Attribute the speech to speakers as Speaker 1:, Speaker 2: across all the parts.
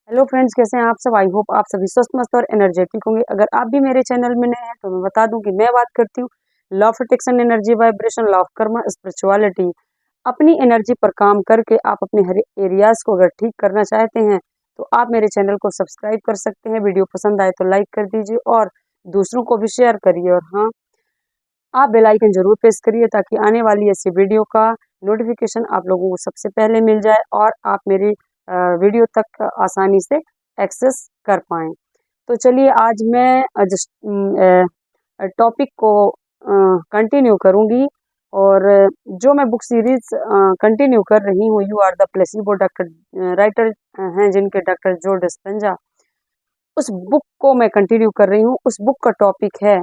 Speaker 1: Hello friends, कैसे हैं आप सब। आई होप आप सभी स्वस्थ मस्त और एनर्जेटिक होंगे। अगर आप भी मेरे चैनल में नए हैं तो मैं बता दूं कि मैं बात करती हूँ law of attraction, energy vibration, law of Karma, spirituality. अपनी एनर्जी पर काम करके आप अपने हर एरियाज को अगर ठीक करना चाहते हैं तो आप मेरे चैनल को सब्सक्राइब कर सकते हैं। वीडियो पसंद आए तो लाइक कर दीजिए और दूसरों को भी शेयर करिए। और हाँ, आप बेल आइकन जरूर प्रेस करिए ताकि आने वाली ऐसी वीडियो का नोटिफिकेशन आप लोगों को सबसे पहले मिल जाए और आप मेरी वीडियो तक आसानी से एक्सेस कर पाएँ। तो चलिए, आज मैं जिस टॉपिक को कंटिन्यू करूँगी और जो मैं बुक सीरीज कंटिन्यू कर रही हूँ, you are the placebo, doctor writer हैं जिनके डॉक्टर जो डिस्पेंजा, उस बुक को मैं कंटिन्यू कर रही हूँ। उस बुक का टॉपिक है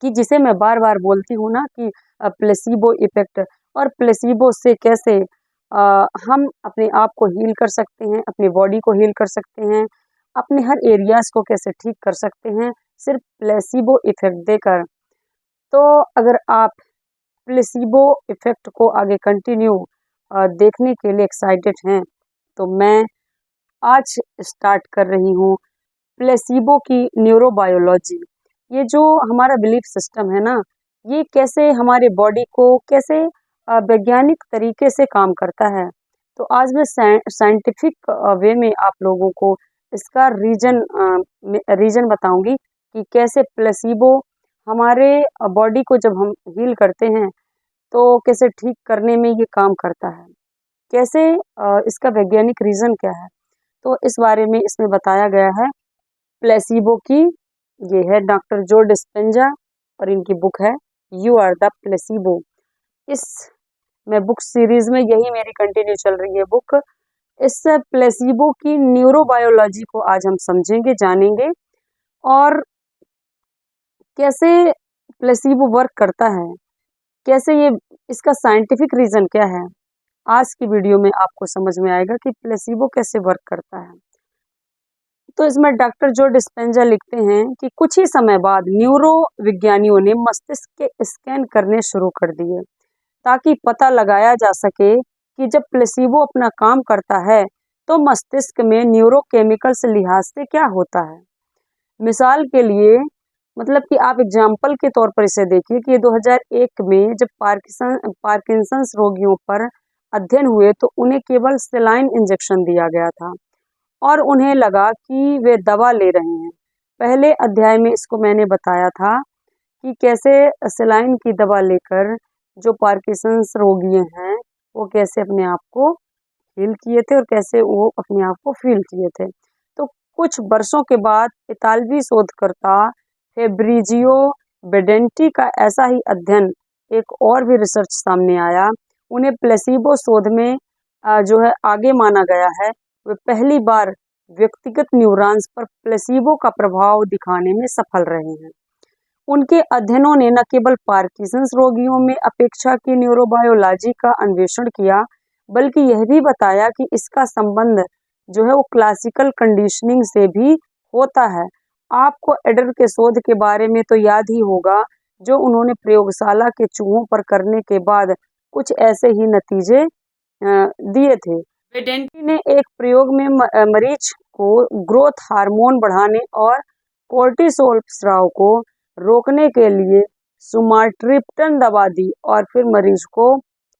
Speaker 1: कि जिसे मैं बार बार बोलती हूँ ना कि प्लेसिबो इफेक्ट, और प्लेसिबो से कैसे हम अपने आप को हील कर सकते हैं, अपनी बॉडी को हील कर सकते हैं, अपने हर एरियाज को कैसे ठीक कर सकते हैं सिर्फ प्लेसिबो इफेक्ट देकर। तो अगर आप प्लेसिबो इफेक्ट को आगे कंटिन्यू देखने के लिए एक्साइटेड हैं तो मैं आज स्टार्ट कर रही हूँ प्लेसिबो की न्यूरोबायोलॉजी। ये जो हमारा बिलीफ सिस्टम है ना, ये कैसे हमारे बॉडी को कैसे वैज्ञानिक तरीके से काम करता है। तो आज मैं साइंटिफिक वे में आप लोगों को इसका रीजन बताऊंगी कि कैसे प्लेसिबो हमारे बॉडी को जब हम हील करते हैं तो कैसे ठीक करने में ये काम करता है, कैसे इसका वैज्ञानिक रीजन क्या है। तो इस बारे में इसमें बताया गया है प्लेसिबो की। ये है डॉक्टर जो डिस्पेंजा और इनकी बुक है यू आर द प्लेसिबो। इस मैं बुक सीरीज में यही मेरी कंटिन्यू चल रही है बुक। इस प्लेसिबो की न्यूरोबायोलॉजी को आज हम समझेंगे, जानेंगे, और कैसे प्लेसिबो वर्क करता है, कैसे ये इसका साइंटिफिक रीजन क्या है। आज की वीडियो में आपको समझ में आएगा कि प्लेसिबो कैसे वर्क करता है। तो इसमें डॉक्टर जो डिस्पेंजा लिखते हैं कि कुछ ही समय बाद न्यूरो विज्ञानियों ने मस्तिष्क के स्कैन करने शुरू कर दिए ताकि पता लगाया जा सके कि जब प्लेसिबो अपना काम करता है तो मस्तिष्क में न्यूरोकेमिकल्स लिहाज से क्या होता है। मिसाल के लिए, मतलब कि आप एग्जाम्पल के तौर पर इसे देखिए कि 2001 में जब पार्किंसंस रोगियों पर अध्ययन हुए तो उन्हें केवल सेलाइन इंजेक्शन दिया गया था और उन्हें लगा कि वे दवा ले रहे हैं। पहले अध्याय में इसको मैंने बताया था कि कैसे सेलाइन की दवा लेकर जो पार्किंसंस रोगी हैं वो कैसे अपने आप को हील किए थे और कैसे वो अपने आप को फील किए थे। तो कुछ वर्षों के बाद इतालवी शोधकर्ता फेब्रिजियो बेडेंटी का ऐसा ही अध्ययन, एक और भी रिसर्च सामने आया। उन्हें प्लेसिबो शोध में जो है आगे माना गया है। वे पहली बार व्यक्तिगत न्यूरॉन्स पर प्लेसिबो का प्रभाव दिखाने में सफल रहे हैं। उनके अध्ययनों ने न केवल पार्किंसंस रोगियों में अपेक्षा की न्यूरोबायोलॉजी का अन्वेषण किया, बल्कि यह भी बताया कि इसका संबंध जो है वो क्लासिकल कंडीशनिंग से भी होता है। आपको एडर के शोध के बारे में तो याद ही होगा, जो उन्होंने प्रयोगशाला के चूहों पर करने के बाद कुछ ऐसे ही नतीजे दिए थे। बेडेंटी ने एक प्रयोग में मरीज को ग्रोथ हार्मोन बढ़ाने और कोर्टिसोल स्राव को रोकने के लिए सुमाट्रिप्टन दवा दी और फिर मरीज को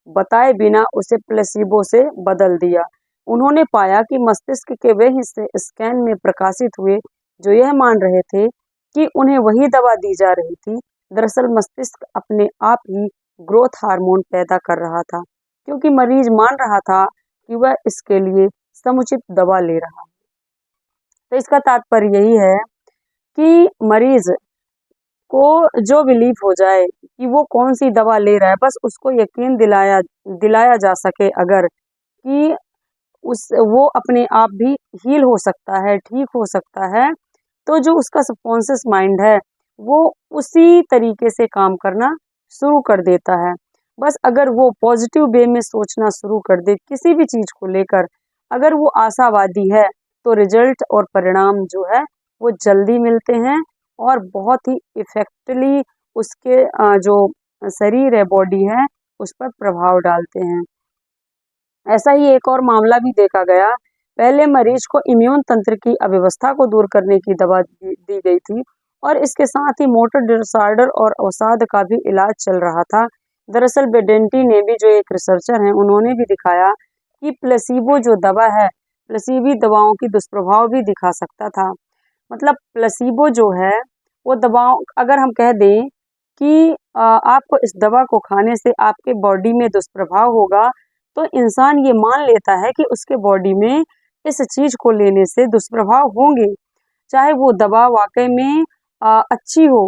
Speaker 1: बताए बिना उसे प्लेसिबो से बदल दिया। उन्होंने पाया कि मस्तिष्क के वे हिस्से स्कैन में प्रकाशित हुए जो यह मान रहे थे कि उन्हें वही दवा दी जा रही थी। दरअसल मस्तिष्क अपने आप ही ग्रोथ हार्मोन पैदा कर रहा था, क्योंकि मरीज मान रहा था कि वह इसके लिए समुचित दवा ले रहा है। तो इसका तात्पर्य यही है कि मरीज को जो बिलीफ हो जाए कि वो कौन सी दवा ले रहा है, बस उसको यकीन दिलाया दिलाया जा सके अगर कि उस वो अपने आप भी हील हो सकता है, ठीक हो सकता है, तो जो उसका सबकॉन्शियस माइंड है वो उसी तरीके से काम करना शुरू कर देता है। बस अगर वो पॉजिटिव वे में सोचना शुरू कर दे किसी भी चीज को लेकर, अगर वो आशावादी है तो रिजल्ट और परिणाम जो है वो जल्दी मिलते हैं और बहुत ही इफेक्टली उसके जो शरीर है, बॉडी है, उस पर प्रभाव डालते हैं। ऐसा ही एक और मामला भी देखा गया पहले मरीज को इम्यून तंत्र की अव्यवस्था को दूर करने की दवा दी गई थी और इसके साथ ही मोटर डिसऑर्डर और अवसाद का भी इलाज चल रहा था। दरअसल बेडेंटी ने भी, जो एक रिसर्चर हैं, उन्होंने भी दिखाया कि प्लेसिबो जो दवा है, प्लेसिबी दवाओं की दुष्प्रभाव भी दिखा सकता था। मतलब प्लेसिबो जो है वो दवाओं, अगर हम कह दें कि आपको इस दवा को खाने से आपके बॉडी में दुष्प्रभाव होगा, तो इंसान ये मान लेता है कि उसके बॉडी में इस चीज को लेने से दुष्प्रभाव होंगे, चाहे वो दवा वाकई में अच्छी हो,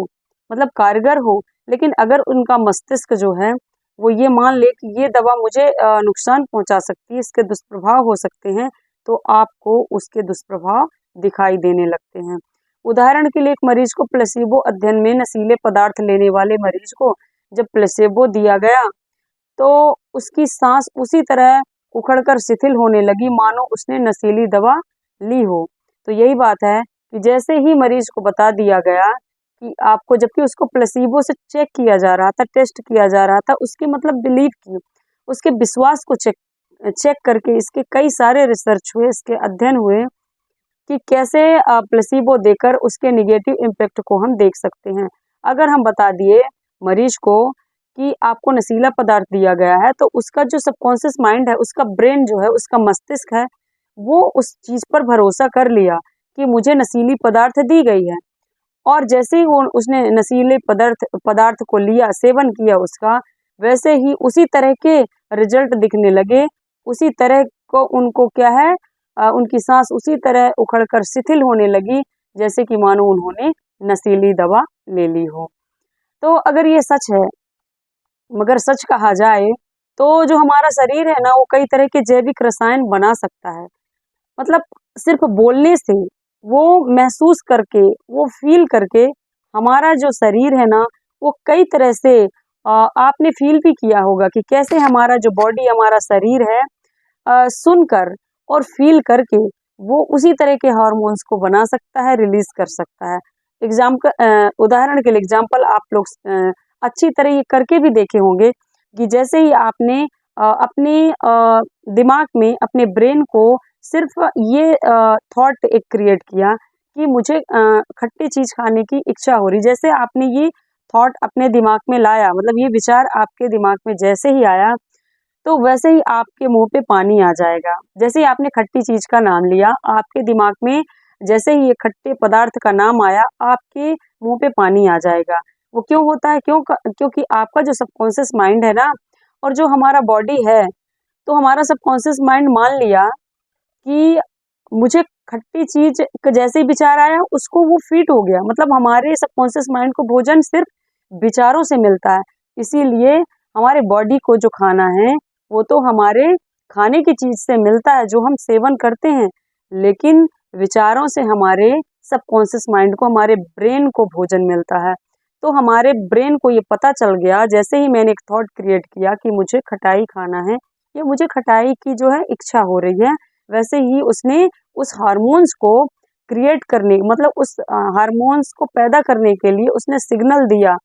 Speaker 1: मतलब कारगर हो। लेकिन अगर उनका मस्तिष्क जो है वो ये मान ले कि ये दवा मुझे नुकसान पहुंचा सकती है, इसके दुष्प्रभाव हो सकते हैं, तो आपको उसके दुष्प्रभाव दिखाई देने लगते हैं। उदाहरण के लिए, एक मरीज को प्लेसिबो अध्ययन में नशीले पदार्थ लेने वाले मरीज को जब प्लेसिबो दिया गया तो उसकी सांस उसी तरह उखड़कर शिथिल होने लगी मानो उसने नशीली दवा ली हो। तो यही बात है कि जैसे ही मरीज को बता दिया गया कि आपको, जबकि उसको प्लेसिबो से चेक किया जा रहा था, टेस्ट किया जा रहा था, उसकी मतलब बिलीव की, उसके विश्वास को चेक चेक करके इसके कई सारे रिसर्च हुए, इसके अध्ययन हुए कि कैसे प्लेसिबो देकर उसके निगेटिव इम्पैक्ट को हम देख सकते हैं। अगर हम बता दिए मरीज को कि आपको नशीला पदार्थ दिया गया है, तो उसका जो सबकॉन्शियस माइंड है, उसका ब्रेन जो है, उसका मस्तिष्क है, वो उस चीज पर भरोसा कर लिया कि मुझे नशीली पदार्थ दी गई है। और जैसे ही वो उसने नशीले पदार्थ को लिया, सेवन किया उसका, वैसे ही उसी तरह के रिजल्ट दिखने लगे, उसी तरह को उनको क्या है, उनकी सांस उसी तरह उखड़कर शिथिल होने लगी जैसे कि मानो उन्होंने नशीली दवा ले ली हो। तो अगर ये सच है, मगर सच कहा जाए तो जो हमारा शरीर है ना, वो कई तरह के जैविक रसायन बना सकता है। मतलब सिर्फ बोलने से, वो महसूस करके, वो फील करके, हमारा जो शरीर है ना, वो कई तरह से आपने फील भी किया होगा कि कैसे हमारा जो बॉडी, हमारा शरीर है, सुनकर और फील करके वो उसी तरह के हार्मोन्स को बना सकता है, रिलीज कर सकता है। उदाहरण के लिए एग्जाम्पल आप लोग अच्छी तरह ये करके भी देखे होंगे कि जैसे ही आपने अपने दिमाग में, अपने ब्रेन को सिर्फ ये थॉट एक क्रिएट किया कि मुझे खट्टी चीज खाने की इच्छा हो रही, जैसे आपने ये थॉट अपने दिमाग में लाया, मतलब ये विचार आपके दिमाग में जैसे ही आया, तो वैसे ही आपके मुंह पे पानी आ जाएगा। जैसे ही आपने खट्टी चीज का नाम लिया, आपके दिमाग में जैसे ही ये खट्टे पदार्थ का नाम आया, आपके मुंह पे पानी आ जाएगा। वो क्यों होता है? क्योंकि आपका जो सबकॉन्शियस माइंड है ना, और जो हमारा बॉडी है, तो हमारा सबकॉन्शियस माइंड मान लिया कि मुझे खट्टी चीज का जैसे ही विचार आया, उसको वो फिट हो गया। मतलब हमारे सबकॉन्शियस माइंड को भोजन सिर्फ विचारों से मिलता है, इसीलिए हमारे बॉडी को जो खाना है वो तो हमारे खाने की चीज से मिलता है जो हम सेवन करते हैं, लेकिन विचारों से हमारे सबकॉन्शियस माइंड को, हमारे ब्रेन को भोजन मिलता है। तो हमारे ब्रेन को ये पता चल गया, जैसे ही मैंने एक थॉट क्रिएट किया कि मुझे खटाई खाना है या मुझे खटाई की जो है इच्छा हो रही है, वैसे ही उसने उस हार्मोन्स को क्रिएट करने, मतलब उस हार्मोन्स को पैदा करने के लिए उसने सिग्नल दिया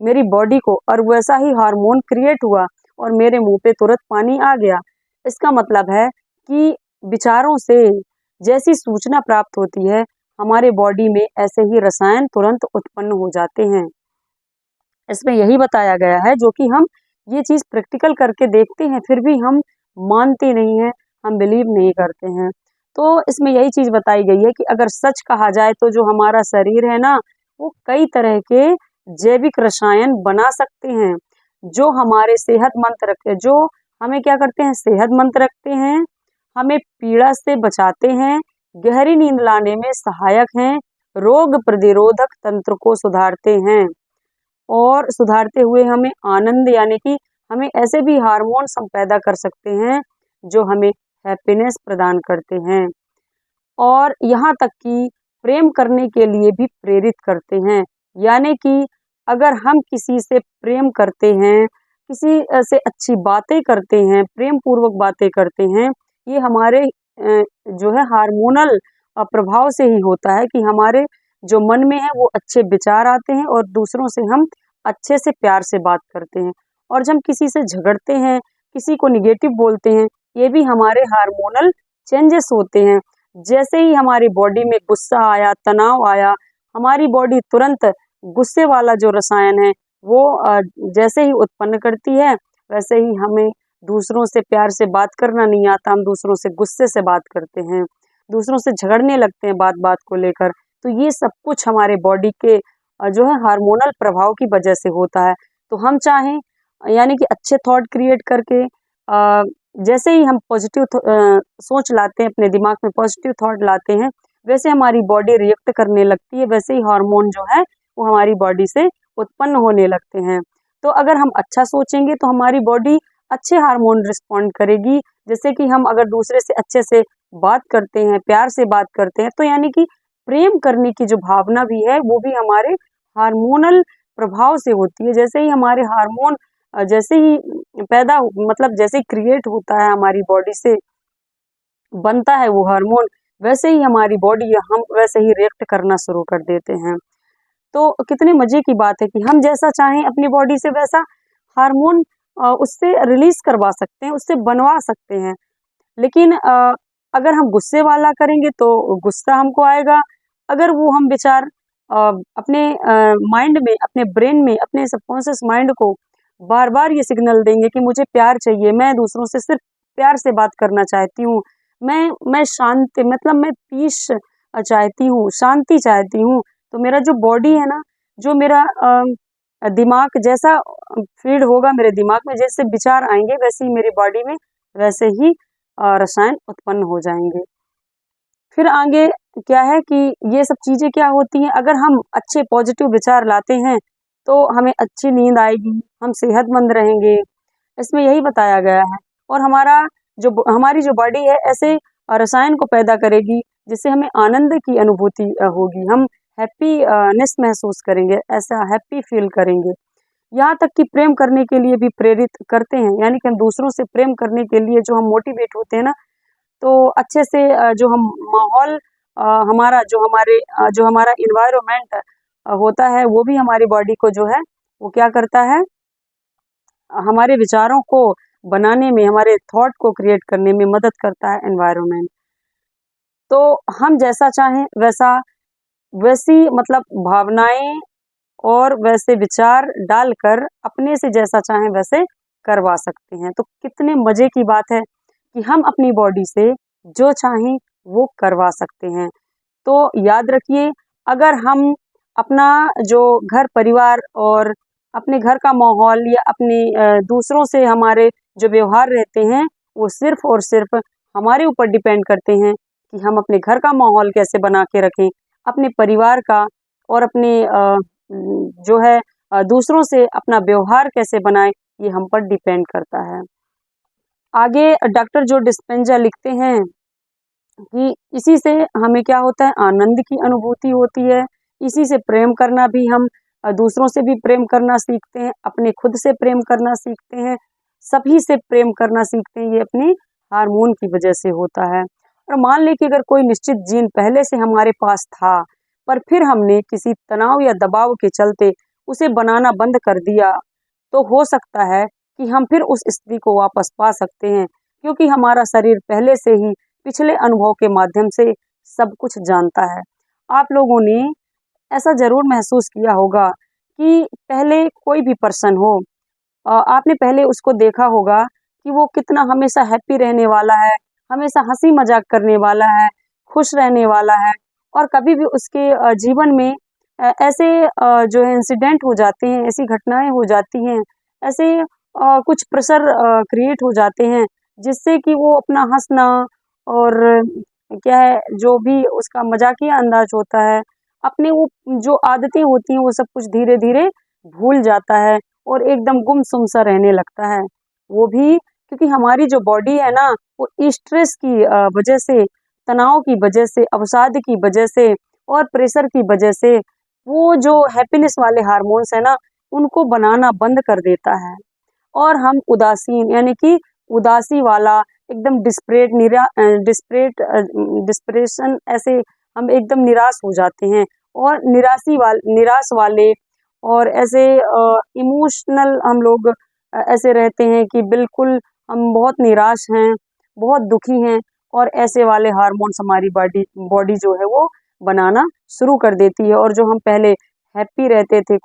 Speaker 1: मेरी बॉडी को, और वैसा ही हार्मोन क्रिएट हुआ और मेरे मुंह पे तुरंत पानी आ गया। इसका मतलब है कि विचारों से जैसी सूचना प्राप्त होती है, हमारे बॉडी में ऐसे ही रसायन तुरंत उत्पन्न हो जाते हैं। इसमें यही बताया गया है, जो कि हम ये चीज प्रैक्टिकल करके देखते हैं, फिर भी हम मानते नहीं हैं, हम बिलीव नहीं करते हैं। तो इसमें यही चीज बताई गई है कि अगर सच कहा जाए तो जो हमारा शरीर है ना, वो कई तरह के जैविक रसायन बना सकते हैं जो हमारे सेहतमंद रखते, जो हमें क्या करते हैं, सेहतमंद रखते हैं, हमें पीड़ा से बचाते हैं, गहरी नींद लाने में सहायक हैं, रोग प्रतिरोधक तंत्र को सुधारते हैं, और सुधारते हुए हमें आनंद, यानी कि हमें ऐसे भी हार्मोन्स हम पैदा कर सकते हैं जो हमें हैप्पीनेस प्रदान करते हैं, और यहाँ तक कि प्रेम करने के लिए भी प्रेरित करते हैं। यानी कि अगर हम किसी से प्रेम करते हैं, किसी से अच्छी बातें करते हैं, प्रेम पूर्वक बातें करते हैं, ये हमारे जो है हार्मोनल प्रभाव से ही होता है कि हमारे जो मन में है वो अच्छे विचार आते हैं और दूसरों से हम अच्छे से प्यार से बात करते हैं। और जब हम किसी से झगड़ते हैं, किसी को निगेटिव बोलते हैं, ये भी हमारे हार्मोनल चेंजेस होते हैं। जैसे ही हमारी बॉडी में गुस्सा आया, तनाव आया, हमारी बॉडी तुरंत गुस्से वाला जो रसायन है वो जैसे ही उत्पन्न करती है, वैसे ही हमें दूसरों से प्यार से बात करना नहीं आता, हम दूसरों से गुस्से से बात करते हैं, दूसरों से झगड़ने लगते हैं बात-बात को लेकर। तो ये सब कुछ हमारे बॉडी के जो है हार्मोनल प्रभाव की वजह से होता है। तो हम चाहें यानी कि अच्छे थॉट क्रिएट करके जैसे ही हम पॉजिटिव सोच लाते हैं, अपने दिमाग में पॉजिटिव थॉट लाते हैं, वैसे हमारी बॉडी रिएक्ट करने लगती है, वैसे ही हार्मोन जो है वो हमारी बॉडी से उत्पन्न होने लगते हैं। तो अगर हम अच्छा सोचेंगे तो हमारी बॉडी अच्छे हार्मोन रिस्पॉन्ड करेगी। जैसे कि हम अगर दूसरे से अच्छे से बात करते हैं, प्यार से बात करते हैं, तो यानी कि प्रेम करने की जो भावना भी है वो भी हमारे हार्मोनल प्रभाव से होती है। जैसे ही हमारे हार्मोन जैसे ही मतलब जैसे ही क्रिएट होता है हमारी बॉडी से, बनता है वो हार्मोन, वैसे ही हमारी बॉडी हम वैसे ही रिएक्ट करना शुरू कर देते हैं। तो कितने मजे की बात है कि हम जैसा चाहें अपनी बॉडी से वैसा हार्मोन उससे रिलीज करवा सकते हैं, उससे बनवा सकते हैं। लेकिन अगर हम गुस्से वाला करेंगे तो गुस्सा हमको आएगा। अगर वो हम विचार अपने माइंड में, अपने ब्रेन में, अपने सबकॉन्शियस माइंड को बार-बार ये सिग्नल देंगे कि मुझे प्यार चाहिए, मैं दूसरों से सिर्फ प्यार से बात करना चाहती हूँ, मैं शांति मतलब मैं पीस चाहती हूँ, शांति चाहती हूँ। तो मेरा जो बॉडी है ना, जो मेरा दिमाग जैसा फीड होगा मेरे दिमाग में, जैसे विचार आएँगे वैसे ही मेरी बॉडी में वैसे ही रसायन उत्पन्न हो जाएँगे। फिर आगे क्या है कि ये सब चीज़ें क्या होती हैं, अगर हम अच्छे पॉजिटिव विचार लाते हैं, तो हमें अच्छी नींद आएगी, हम सेहतमंद रहेंगे, इसमें यही बताया गया है। और हमारी जो बॉडी है ऐसे रसायन को पैदा करेगी, जिससे हमें आनंद की अनुभूति होगी, हम नेस महसूस करेंगे, ऐसा हैप्पी फील करेंगे। यहाँ तक कि प्रेम करने के लिए भी प्रेरित करते हैं, यानी कि हम दूसरों से प्रेम करने के लिए जो हम मोटिवेट होते हैं ना, तो अच्छे से जो हम माहौल जो हमारा एनवायरनमेंट होता है, वो भी हमारी बॉडी को जो है वो क्या करता है, हमारे विचारों को बनाने में, हमारे थॉट को क्रिएट करने में मदद करता है एनवायरनमेंट। तो हम जैसा चाहें वैसी मतलब भावनाएं और वैसे विचार डालकर अपने से जैसा चाहें वैसे करवा सकते हैं। तो कितने मजे की बात है कि हम अपनी बॉडी से जो चाहें वो करवा सकते हैं। तो याद रखिए, अगर हम अपना जो घर परिवार और अपने घर का माहौल या अपने दूसरों से हमारे जो व्यवहार रहते हैं, वो सिर्फ और सिर्फ हमारे ऊपर डिपेंड करते हैं कि हम अपने घर का माहौल कैसे बना के रखें, अपने परिवार का और अपने जो है दूसरों से अपना व्यवहार कैसे बनाएं, ये हम पर डिपेंड करता है। आगे डॉक्टर जो डिस्पेंजा लिखते हैं कि इसी से हमें क्या होता है, आनंद की अनुभूति होती है, इसी से प्रेम करना भी हम दूसरों से भी प्रेम करना सीखते हैं, अपने खुद से प्रेम करना सीखते हैं, सभी से प्रेम करना सीखते हैं, ये अपने हार्मोन की वजह से होता है। और मान लें कि अगर कोई निश्चित जीन पहले से हमारे पास था, पर फिर हमने किसी तनाव या दबाव के चलते उसे बनाना बंद कर दिया, तो हो सकता है कि हम फिर उस स्थिति को वापस पा सकते हैं, क्योंकि हमारा शरीर पहले से ही पिछले अनुभव के माध्यम से सब कुछ जानता है। आप लोगों ने ऐसा ज़रूर महसूस किया होगा कि पहले कोई भी पर्सन हो, आपने पहले उसको देखा होगा कि वो कितना हमेशा हैप्पी रहने वाला है, हमेशा हँसी मज़ाक करने वाला है, खुश रहने वाला है, और कभी भी उसके जीवन में ऐसे जो है इंसिडेंट हो जाते हैं, ऐसी घटनाएँ हो जाती हैं, ऐसे कुछ प्रेशर क्रिएट हो जाते हैं, जिससे कि वो अपना हँसना और क्या है, जो भी उसका मज़ाकिया अंदाज़ होता है, अपने वो जो आदतें होती हैं, वो सब कुछ धीरे-धीरे भूल जाता है और एकदम गुमसुम सा रहने लगता है। वो भी क्योंकि हमारी जो बॉडी है ना, वो स्ट्रेस की वजह से, तनाव की वजह से, अवसाद की वजह से और प्रेशर की वजह से, वो जो हैप्पीनेस वाले हार्मोन्स है ना, उनको बनाना बंद कर देता है। और हम उदासीन यानी कि उदासी वाला एकदम डिस्परेशन, ऐसे हम एकदम निराश हो जाते हैं और निराश वाले और ऐसे इमोशनल हम लोग ऐसे रहते हैं कि बिल्कुल हम बहुत निराश हैं, बहुत दुखी हैं, और ऐसे वाले हार्मोन्स हमारी बॉडी बॉडी जो है वो बनाना शुरू कर देती है। और जो हम पहले हैप्पी रहते थे,